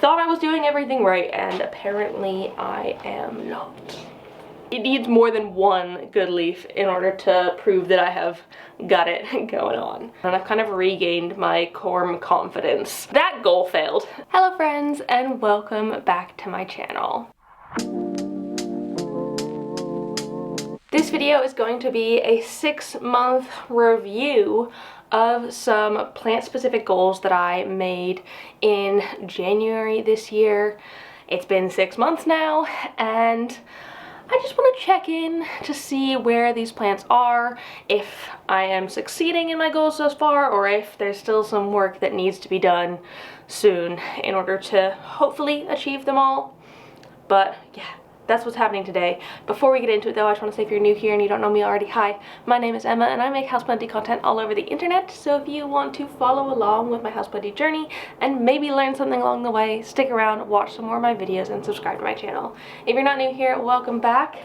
thought I was doing everything right, and apparently I am not. It needs more than one good leaf in order to prove that I have got it going on. And I've kind of regained my corm confidence. That goal failed. Hello friends, and welcome back to my channel. This video is going to be a 6-month review of some plant-specific goals that I made in January this year. It's been 6 months now, and I just want to check in to see where these plants are, if I am succeeding in my goals thus far, or if there's still some work that needs to be done soon in order to hopefully achieve them all. But yeah, that's what's happening today. Before we get into it though, I just want to say if you're new here and you don't know me already, hi, my name is Emma and I make houseplanty content all over the internet, so if you want to follow along with my houseplanty journey and maybe learn something along the way, stick around, watch some more of my videos, and subscribe to my channel. If you're not new here, welcome back.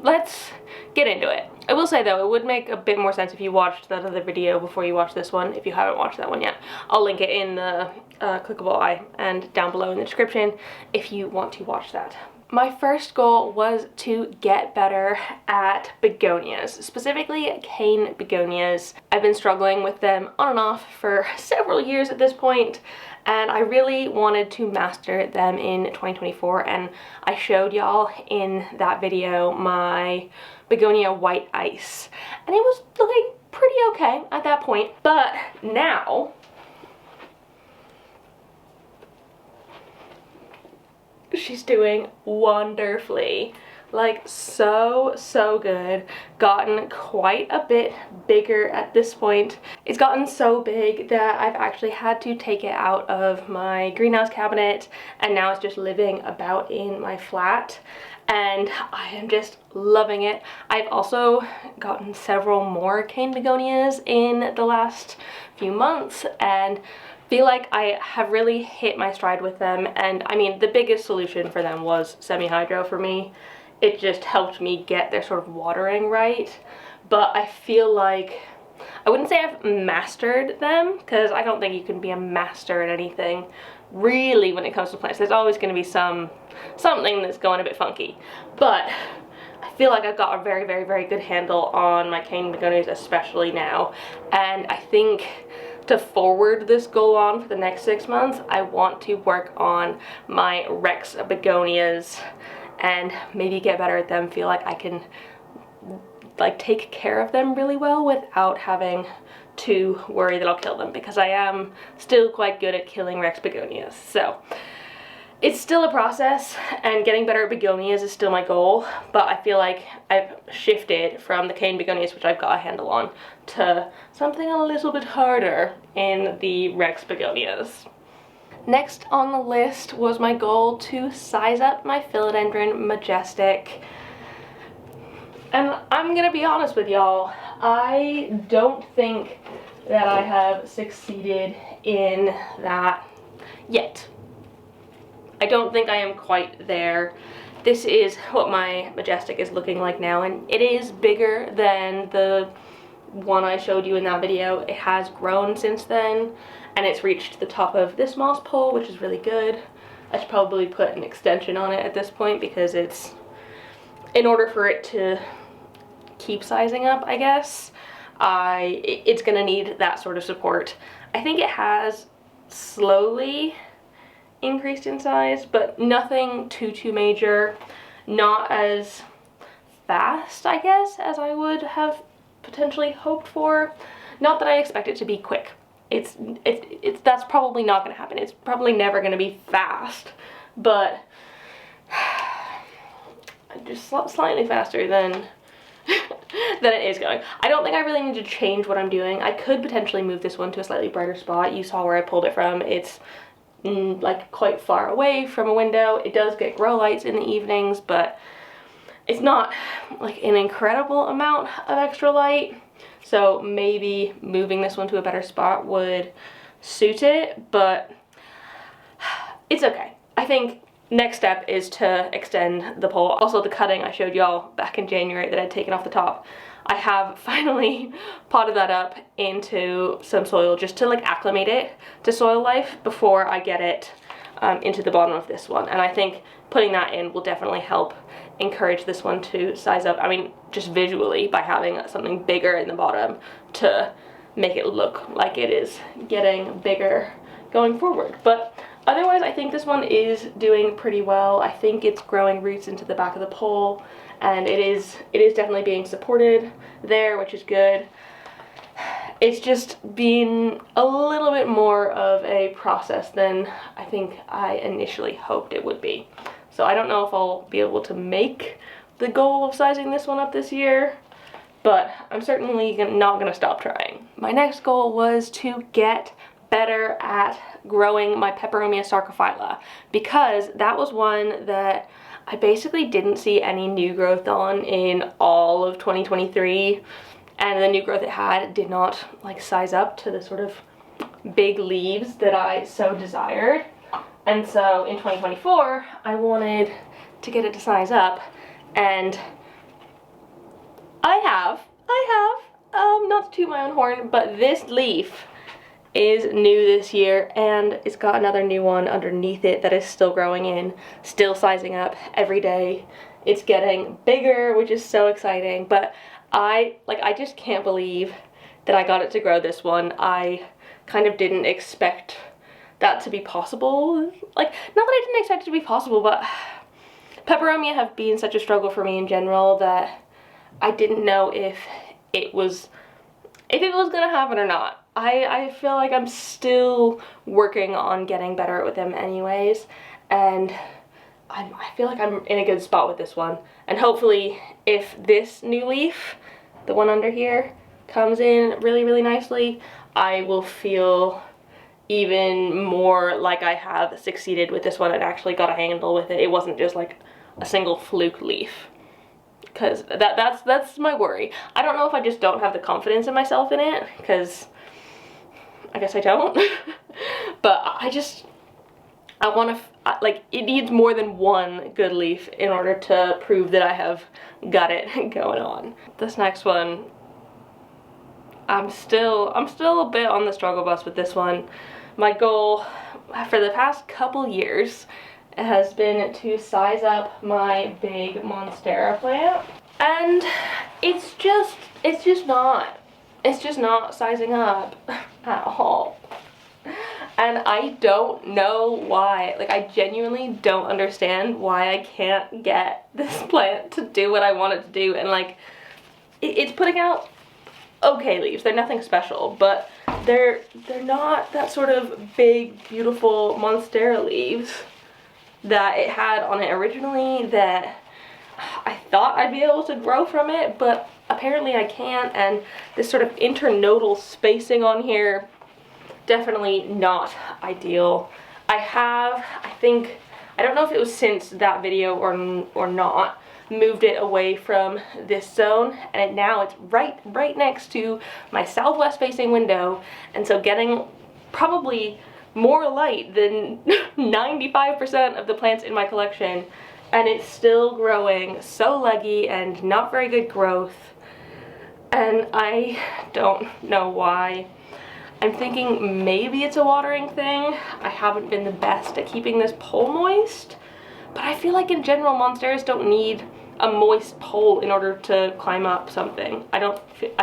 Let's get into it. I will say though, it would make a bit more sense if you watched that other video before you watch this one, if you haven't watched that one yet. I'll link it in the clickable eye and down below in the description if you want to watch that. My first goal was to get better at begonias, specifically cane begonias. I've been struggling with them on and off for several years at this point, and I really wanted to master them in 2024, and I showed y'all in that video my begonia white ice, and it was looking pretty okay at that point. But now she's doing wonderfully, like so good. Gotten quite a bit bigger at this point. It's gotten so big that I've actually had to take it out of my greenhouse cabinet, and now it's just living about in my flat, and I am just loving it. I've also gotten several more cane begonias in the last few months and feel like I have really hit my stride with them. And I mean, the biggest solution for them was semi-hydro for me. It just helped me get their sort of watering right. But I feel like, I wouldn't say I've mastered them, because I don't think you can be a master at anything really when it comes to plants. There's always going to be something that's going a bit funky. But I feel like I've got a very good handle on my cane begonias, especially now. And I think to forward this goal on for the next 6 months, I want to work on my Rex begonias and maybe get better at them. Feel like I can like take care of them really well without having to worry that I'll kill them, because I am still quite good at killing Rex begonias. So it's still a process, and getting better at begonias is still my goal, but I feel like I've shifted from the cane begonias, which I've got a handle on, to something a little bit harder in the Rex begonias. Next on the list was my goal to size up my philodendron majestic. And I'm gonna be honest with y'all, I don't think that I have succeeded in that yet. I don't think I am quite there. This is what my majestic is looking like now, and it is bigger than the one I showed you in that video. It has grown since then, and it's reached the top of this moss pole, which is really good. I should probably put an extension on it at this point, because it's, in order for it to keep sizing up, I guess, it's gonna need that sort of support. I think it has slowly increased in size, but nothing too major. Not as fast, I guess, as I would have potentially hoped for. Not that I expect it to be quick. That's probably not gonna happen. It's probably never gonna be fast, but just slightly faster than than it is going. I don't think I really need to change what I'm doing. I could potentially move this one to a slightly brighter spot. You saw where I pulled it from. It's like quite far away from a window. It does get grow lights in the evenings, but it's not like an incredible amount of extra light. So maybe moving this one to a better spot would suit it, but it's okay. I think next step is to extend the pole. Also, the cutting I showed y'all back in January that I'd taken off the top, I have finally potted that up into some soil just to like acclimate it to soil life before I get it into the bottom of this one. And I think putting that in will definitely help encourage this one to size up. I mean, just visually, by having something bigger in the bottom to make it look like it is getting bigger going forward. But otherwise, I think this one is doing pretty well. I think it's growing roots into the back of the pole, and it is definitely being supported there, which is good. It's just been a little bit more of a process than I think I initially hoped it would be. So I don't know if I'll be able to make the goal of sizing this one up this year, but I'm certainly not going to stop trying. My next goal was to get better at growing my peperomia sarcophylla, because that was one that I basically didn't see any new growth on in all of 2023, and the new growth it had did not like size up to the sort of big leaves that I so desired. And so in 2024, I wanted to get it to size up, and I have, not to toot my own horn, but this leaf is new this year, and it's got another new one underneath it that is still growing in, still sizing up every day. It's getting bigger, which is so exciting, but I just can't believe that I got it to grow this one. I kind of didn't expect that to be possible. Like, not that I didn't expect it to be possible, but peperomia have been such a struggle for me in general that I didn't know if it was gonna happen or not. I feel like I'm still working on getting better with them anyways, and I feel like I'm in a good spot with this one. And hopefully, if this new leaf, the one under here, comes in really, really nicely, I will feel even more like I have succeeded with this one and actually got a handle with it. It wasn't just like a single fluke leaf, because that's my worry. I don't know if I just don't have the confidence in myself in it, because I guess I don't. But I want to, like, it needs more than one good leaf in order to prove that I have got it going on. This next one, I'm still a bit on the struggle bus with this one. My goal for the past couple years has been to size up my big monstera plant, and it's just not sizing up at all. And I don't know why. Like, I genuinely don't understand why I can't get this plant to do what I want it to do. And like, it's putting out okay leaves. They're nothing special, but they're not that sort of big, beautiful monstera leaves that it had on it originally that I thought I'd be able to grow from it, but apparently I can't. And this sort of internodal spacing on here, definitely not ideal. I think, I don't know if it was since that video or not, moved it away from this zone, and now it's right next to my southwest facing window, and so getting probably more light than 95% of the plants in my collection, and it's still growing so leggy and not very good growth, and I don't know why. I'm thinking maybe it's a watering thing. I haven't been the best at keeping this pole moist, but I feel like in general monsteras don't need a moist pole in order to climb up something. I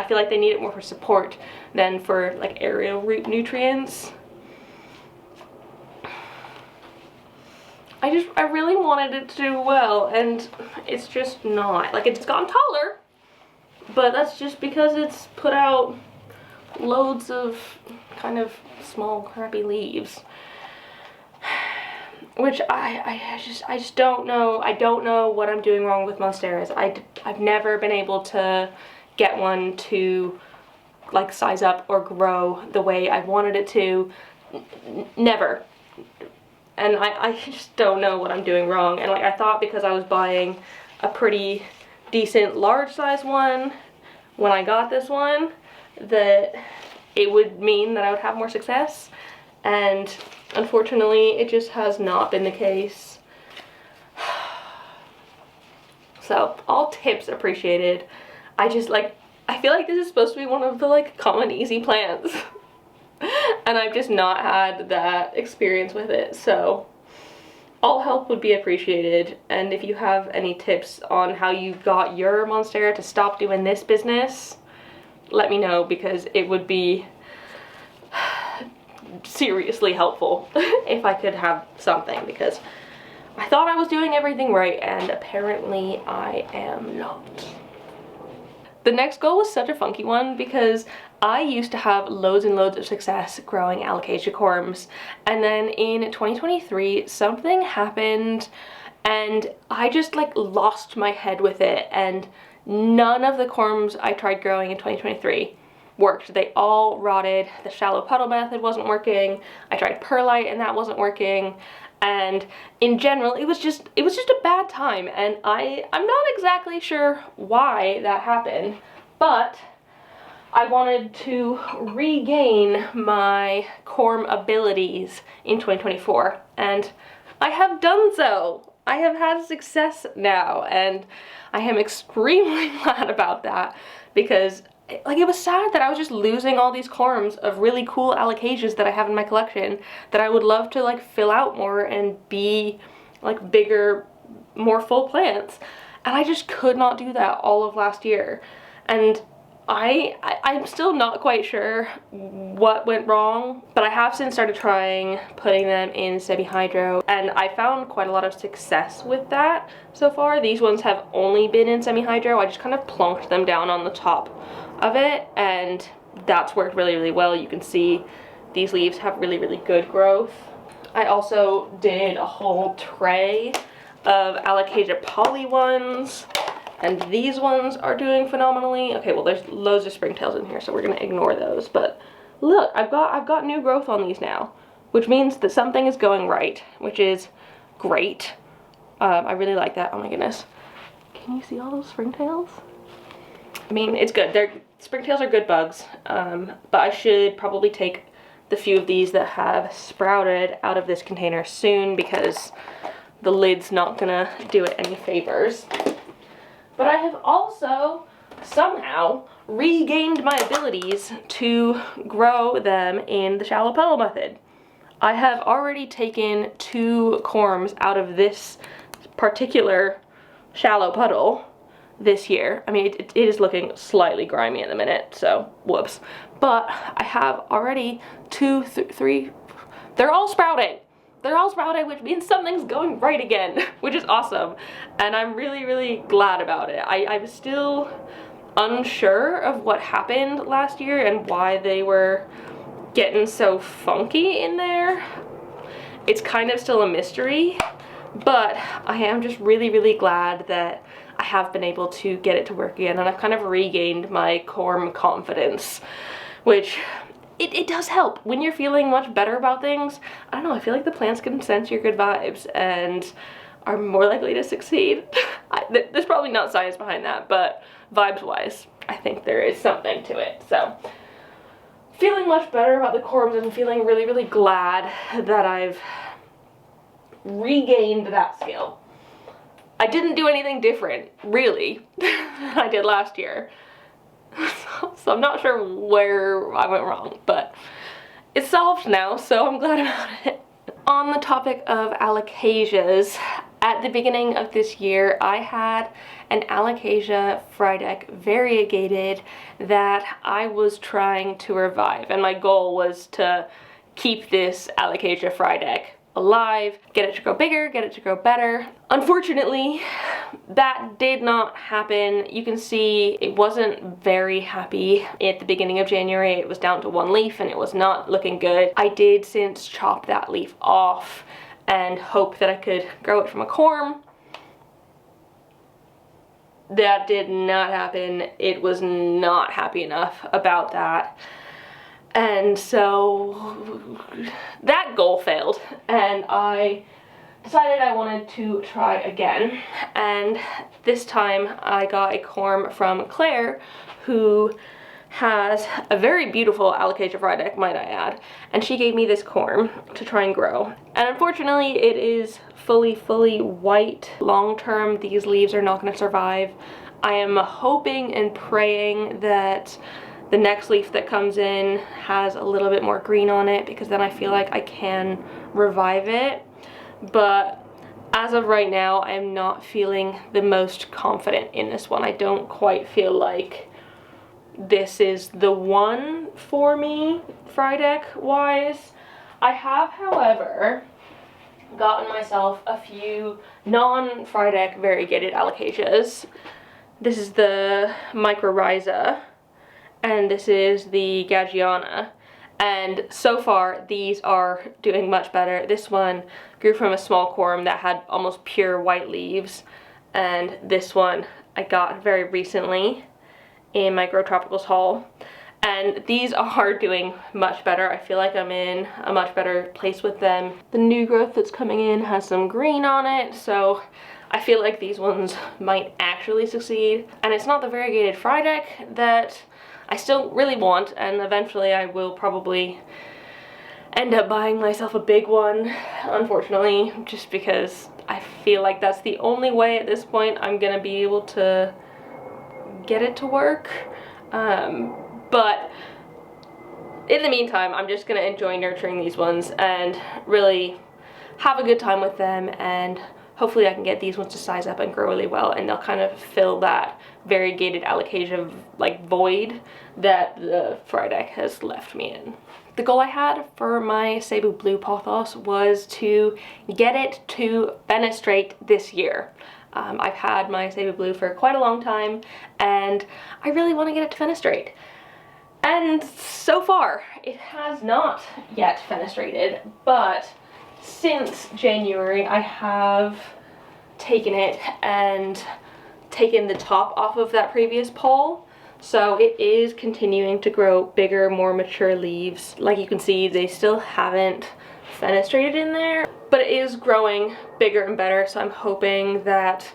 feel like they need it more for support than for like aerial root nutrients. I really wanted it to do well, and it's just not. Like, it's gotten taller, but that's just because it's put out loads of kind of small crappy leaves, which I just don't know. I don't know what I'm doing wrong with monsteras. I've never been able to get one to like size up or grow the way I wanted it to. Never. And I just don't know what I'm doing wrong. And like, I thought because I was buying a pretty decent large size one when I got this one, that it would mean that I would have more success, and unfortunately it just has not been the case. So all tips appreciated. I just, like, I feel like this is supposed to be one of the like common easy plants and I've just not had that experience with it, so all help would be appreciated. And if you have any tips on how you got your monstera to stop doing this business, let me know, because it would be seriously helpful if I could have something, because I thought I was doing everything right and apparently I am not. The next goal was such a funky one because I used to have loads and loads of success growing alocasia corms, and then in 2023 something happened and I just like lost my head with it, and none of the corms I tried growing in 2023 worked. They all rotted. The shallow puddle method wasn't working. I tried perlite and that wasn't working. And in general, it was just a bad time, and I'm not exactly sure why that happened, but I wanted to regain my corm abilities in 2024, and I have done so. I have had success now, and I am extremely glad about that, because like it was sad that I was just losing all these corms of really cool alocasias that I have in my collection that I would love to like fill out more and be like bigger, more full plants, and I just could not do that all of last year. And I'm still not quite sure what went wrong, but I have since started trying putting them in semi-hydro, and I found quite a lot of success with that so far. These ones have only been in semi-hydro. I just kind of plonked them down on the top of it, and that's worked really, really well. You can see these leaves have really, really good growth. I also did a whole tray of alocasia poly ones, and these ones are doing phenomenally. Okay, well there's loads of springtails in here, so we're gonna ignore those, but look, I've got new growth on these now, which means that something is going right, which is great. I really like that. Oh my goodness. Can you see all those springtails? I mean, it's good. Springtails are good bugs, but I should probably take the few of these that have sprouted out of this container soon, because the lid's not gonna do it any favors. But I have also somehow regained my abilities to grow them in the shallow puddle method. I have already taken 2 corms out of this particular shallow puddle this year. I mean, it is looking slightly grimy in the minute, so whoops. But I have already 2, 3, they're all sprouting. They're all sprouting, which means something's going right again, which is awesome. And I'm really, really glad about it. I'm still unsure of what happened last year and why they were getting so funky in there. It's kind of still a mystery, but I am just really, really glad that I have been able to get it to work again, and I've kind of regained my corm confidence, which it does help when you're feeling much better about things. I don't know, I feel like the plants can sense your good vibes and are more likely to succeed. There's probably not science behind that, but vibes wise, I think there is something to it. So feeling much better about the corms and feeling really, really glad that I've regained that skill. I didn't do anything different, really, than I did last year. So I'm not sure where I went wrong, but it's solved now, so I'm glad about it. On the topic of alocasias, at the beginning of this year, I had an alocasia frydek variegated that I was trying to revive, and my goal was to keep this alocasia frydek alive, get it to grow bigger, get it to grow better. Unfortunately, that did not happen. You can see it wasn't very happy at the beginning of January. It was down to 1 leaf and it was not looking good. I did since chop that leaf off and hope that I could grow it from a corm. That did not happen. It was not happy enough about that. And so that goal failed, and I decided I wanted to try again. And this time I got a corm from Claire, who has a very beautiful alocasia frydek, might I add, and she gave me this corm to try and grow. And unfortunately it is fully white. Long term, these leaves are not going to survive. I am hoping and praying that the next leaf that comes in has a little bit more green on it, because then I feel like I can revive it. But as of right now, I am not feeling the most confident in this one. I don't quite feel like this is the one for me, frydek wise. I have, however, gotten myself a few non-frydek variegated alocasias. This is the mycorrhiza, and this is the gagiana. And so far, these are doing much better. This one grew from a small corm that had almost pure white leaves. And this one I got very recently in my Grow Tropicals haul. And these are doing much better. I feel like I'm in a much better place with them. The new growth that's coming in has some green on it, so I feel like these ones might actually succeed. And it's not the variegated frydek that I still really want, and eventually I will probably end up buying myself a big one, unfortunately, just because I feel like that's the only way at this point I'm gonna be able to get it to work. But in the meantime, I'm just gonna enjoy nurturing these ones and really have a good time with them, and hopefully I can get these ones to size up and grow really well, and they'll kind of fill that variegated alocasia like void that the frydek has left me in. The goal I had for my Cebu blue pothos was to get it to fenestrate this year. I've had my Cebu blue for quite a long time, and I really want to get it to fenestrate. And so far, it has not yet fenestrated, but since January, I have taken it and taken the top off of that previous pole. So it is continuing to grow bigger, more mature leaves. Like you can see, they still haven't fenestrated in there, but it is growing bigger and better. So I'm hoping that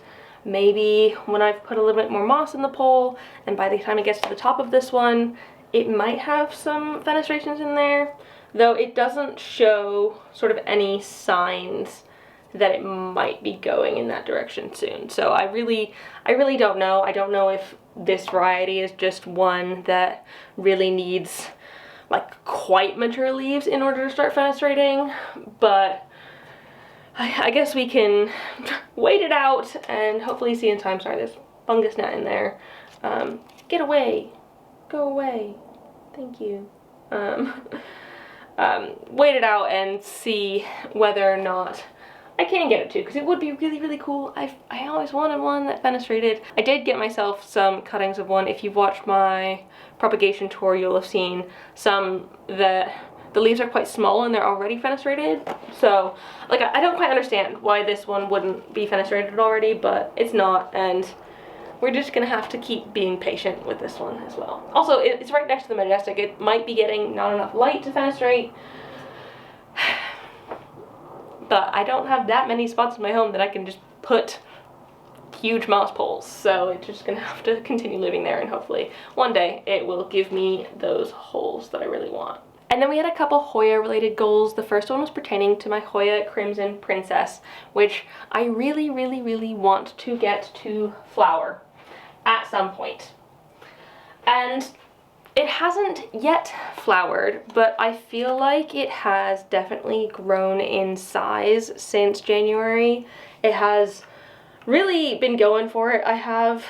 maybe when I've put a little bit more moss in the pole, and by the time it gets to the top of this one, it might have some fenestrations in there. Though it doesn't show sort of any signs that it might be going in that direction soon. So I really don't know. I don't know if this variety is just one that really needs like quite mature leaves in order to start fenestrating, but I guess we can wait it out and hopefully see in time. Sorry, there's fungus gnat in there. Get away. Go away. Thank you. Wait it out and see whether or not I can get it to, because it would be really cool. I always wanted one that fenestrated. I did get myself some cuttings of one. If you've watched my propagation tour, you'll have seen some that the leaves are quite small and they're already fenestrated. So like I don't quite understand why this one wouldn't be fenestrated already, but it's not, and we're just gonna have to keep being patient with this one as well. Also, it's right next to the majestic. It might be getting not enough light to fenestrate, but I don't have that many spots in my home that I can just put huge moss poles, so it's just gonna have to continue living there, and hopefully one day it will give me those holes that I really want. And then we had a couple Hoya related goals. The first one was pertaining to my Hoya Crimson Princess, which I really want to get to flower at some point. And it hasn't yet flowered, but I feel like it has definitely grown in size since January. It has really been going for it. I have,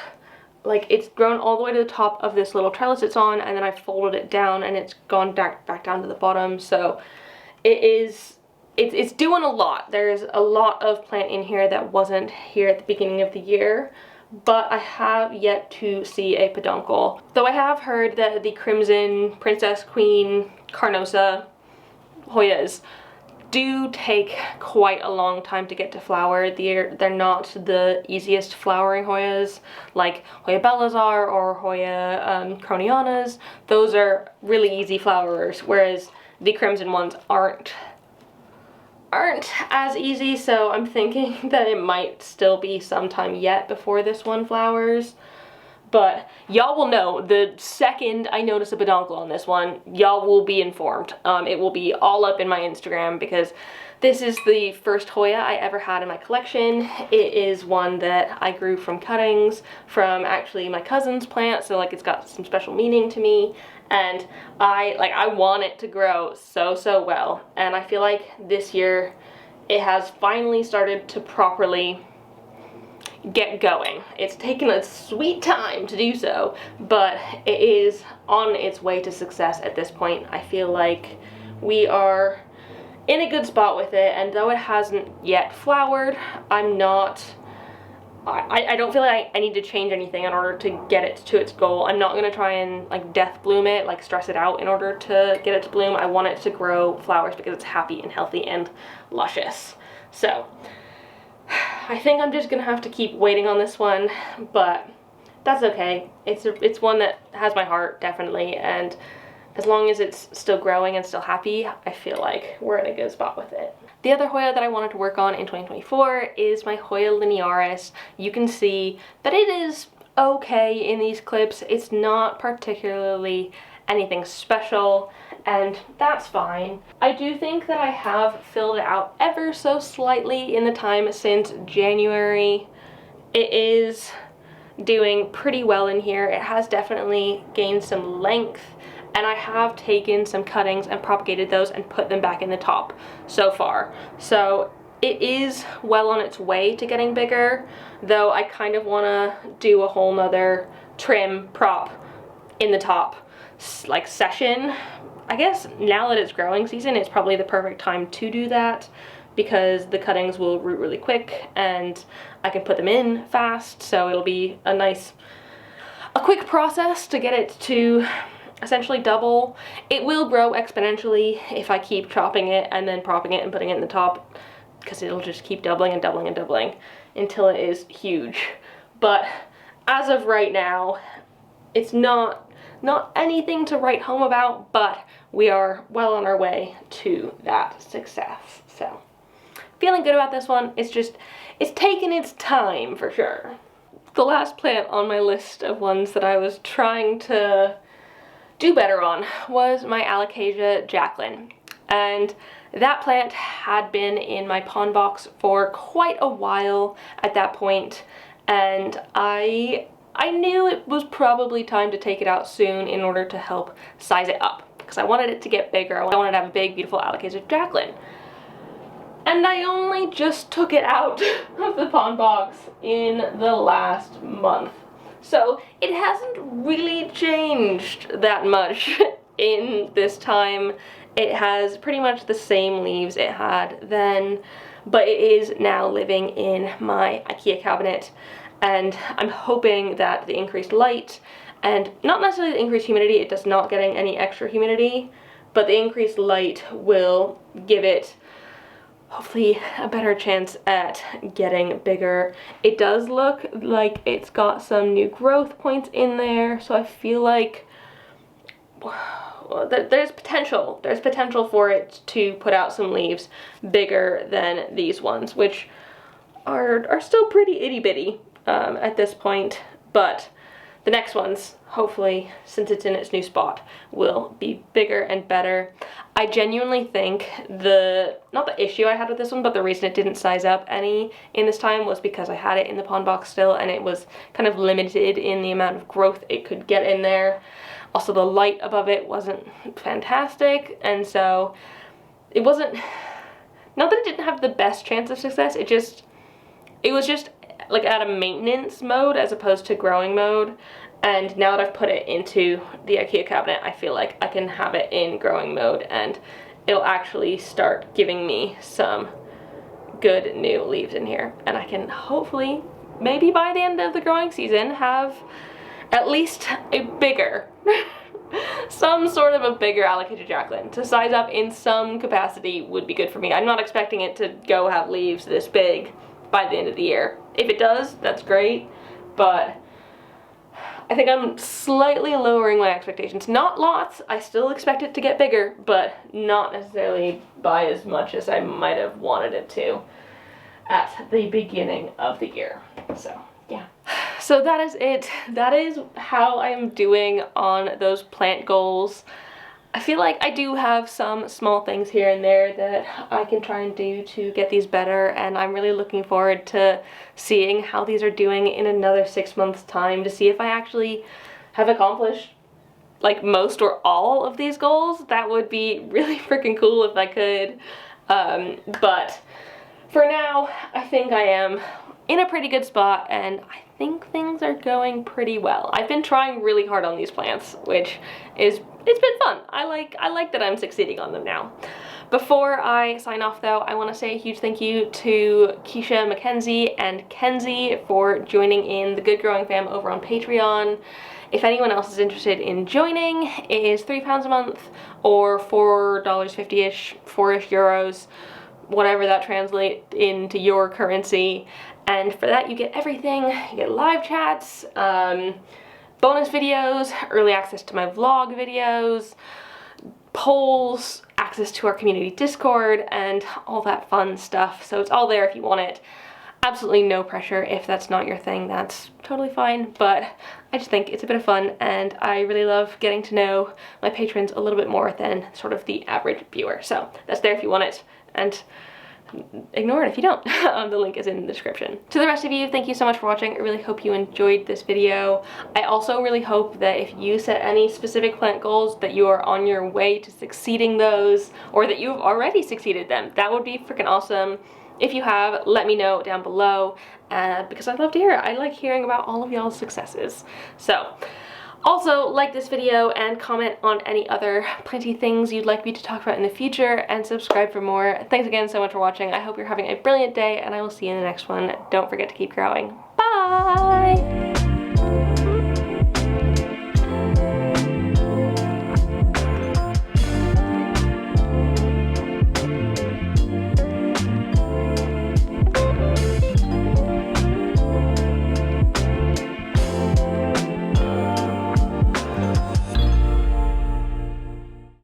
like, it's grown all the way to the top of this little trellis it's on, and then I folded it down and it's gone back down to the bottom. So it's doing a lot. There's a lot of plant in here that wasn't here at the beginning of the year, but I have yet to see a peduncle. Though I have heard that the Crimson, Princess, Queen, Carnosa Hoyas do take quite a long time to get to flower. They're not the easiest flowering Hoyas like Hoya bellas are, or Hoya cronianas. Those are really easy flowerers, whereas the crimson ones aren't as easy, so I'm thinking that it might still be some time yet before this one flowers. But y'all will know the second I notice a peduncle on this one. Y'all will be informed. It will be all up in my Instagram, because This is the first Hoya I ever had in my collection. It is one that I grew from cuttings from actually my cousin's plant, so like it's got some special meaning to me, and I want it to grow so well, and I feel like this year it has finally started to properly get going. It's taken a sweet time to do so, but it is on its way to success at this point. I feel like we are in a good spot with it, and though it hasn't yet flowered, I don't feel like I need to change anything in order to get it to its goal. I'm not gonna try and like death bloom it, like stress it out in order to get it to bloom. I want it to grow flowers because it's happy and healthy and luscious. So I think I'm just gonna have to keep waiting on this one, but that's okay. It's one that has my heart, definitely, and as long as it's still growing and still happy, I feel like we're in a good spot with it. The other Hoya that I wanted to work on in 2024 is my Hoya linearis. You can see that it is okay in these clips. It's not particularly anything special, and that's fine. I do think that I have filled it out ever so slightly in the time since January. It is doing pretty well in here. It has definitely gained some length, and I have taken some cuttings and propagated those and put them back in the top so far. So it is well on its way to getting bigger, though I kind of want to do a whole nother trim prop in the top like session. I guess now that it's growing season, it's probably the perfect time to do that because the cuttings will root really quick and I can put them in fast, so it'll be a quick process to get it to essentially double. It will grow exponentially if I keep chopping it and then propping it and putting it in the top, because it'll just keep doubling and doubling and doubling until it is huge. But as of right now, it's not anything to write home about, but we are well on our way to that success. So feeling good about this one. It's taken its time for sure. The last plant on my list of ones that I was trying to do better on was my alocasia jacklyn, and that plant had been in my pond box for quite a while at that point, and I knew it was probably time to take it out soon in order to help size it up, because I wanted it to get bigger. I wanted to have a big, beautiful alocasia jacklyn. And I only just took it out of the pond box in the last month. So it hasn't really changed that much in this time. It has pretty much the same leaves it had then, but it is now living in my IKEA cabinet, and I'm hoping that the increased light, and not necessarily the increased humidity, it does not getting any extra humidity, but the increased light will give it hopefully a better chance at getting bigger. It does look like it's got some new growth points in there, so I feel like there's potential. There's potential for it to put out some leaves bigger than these ones, which are still pretty itty bitty at this point, but the next ones, hopefully, since it's in its new spot, will be bigger and better. I genuinely think not the issue I had with this one, but the reason it didn't size up any in this time was because I had it in the pond box still, and it was kind of limited in the amount of growth it could get in there. Also, the light above it wasn't fantastic, and so it wasn't, not that it didn't have the best chance of success, it was just like at a maintenance mode as opposed to growing mode. And now that I've put it into the IKEA cabinet, I feel like I can have it in growing mode and it'll actually start giving me some good new leaves in here. And I can hopefully, maybe by the end of the growing season, have at least a bigger, some sort of a bigger alocasia jacklyn. To size up in some capacity would be good for me. I'm not expecting it to go have leaves this big by the end of the year. If it does, that's great, but I think I'm slightly lowering my expectations. Not lots, I still expect it to get bigger, but not necessarily by as much as I might have wanted it to at the beginning of the year. So, yeah. So that is it. That is how I'm doing on those plant goals. I feel like I do have some small things here and there that I can try and do to get these better, and I'm really looking forward to seeing how these are doing in another 6 months time to see if I actually have accomplished like most or all of these goals. That would be really freaking cool if I could. But for now, I think I am in a pretty good spot, and I think things are going pretty well. I've been trying really hard on these plants, which it's been fun. I like that I'm succeeding on them now. Before I sign off though, I want to say a huge thank you to Keisha, Mackenzie, and Kenzie for joining in the Good Growing Fam over on Patreon. If anyone else is interested in joining, it is £3 a month or $4.50-ish, 4-ish euros, whatever that translates into your currency. And for that you get everything. You get live chats, bonus videos, early access to my vlog videos, polls, access to our community Discord, and all that fun stuff. So it's all there if you want it. Absolutely no pressure. If that's not your thing, that's totally fine, but I just think it's a bit of fun, and I really love getting to know my patrons a little bit more than sort of the average viewer. So that's there if you want it, and ignore it if you don't. The link is in the description. To the rest of you, thank you so much for watching. I really hope you enjoyed this video. I also really hope that if you set any specific plant goals, that you are on your way to succeeding those, or that you've already succeeded them. That would be freaking awesome. If you have, let me know down below, because I'd love to hear it. I like hearing about all of y'all's successes. So also like this video and comment on any other plenty things you'd like me to talk about in the future, and subscribe for more. Thanks again so much for watching. I hope you're having a brilliant day, and I will see you in the next one. Don't forget to keep growing. Bye!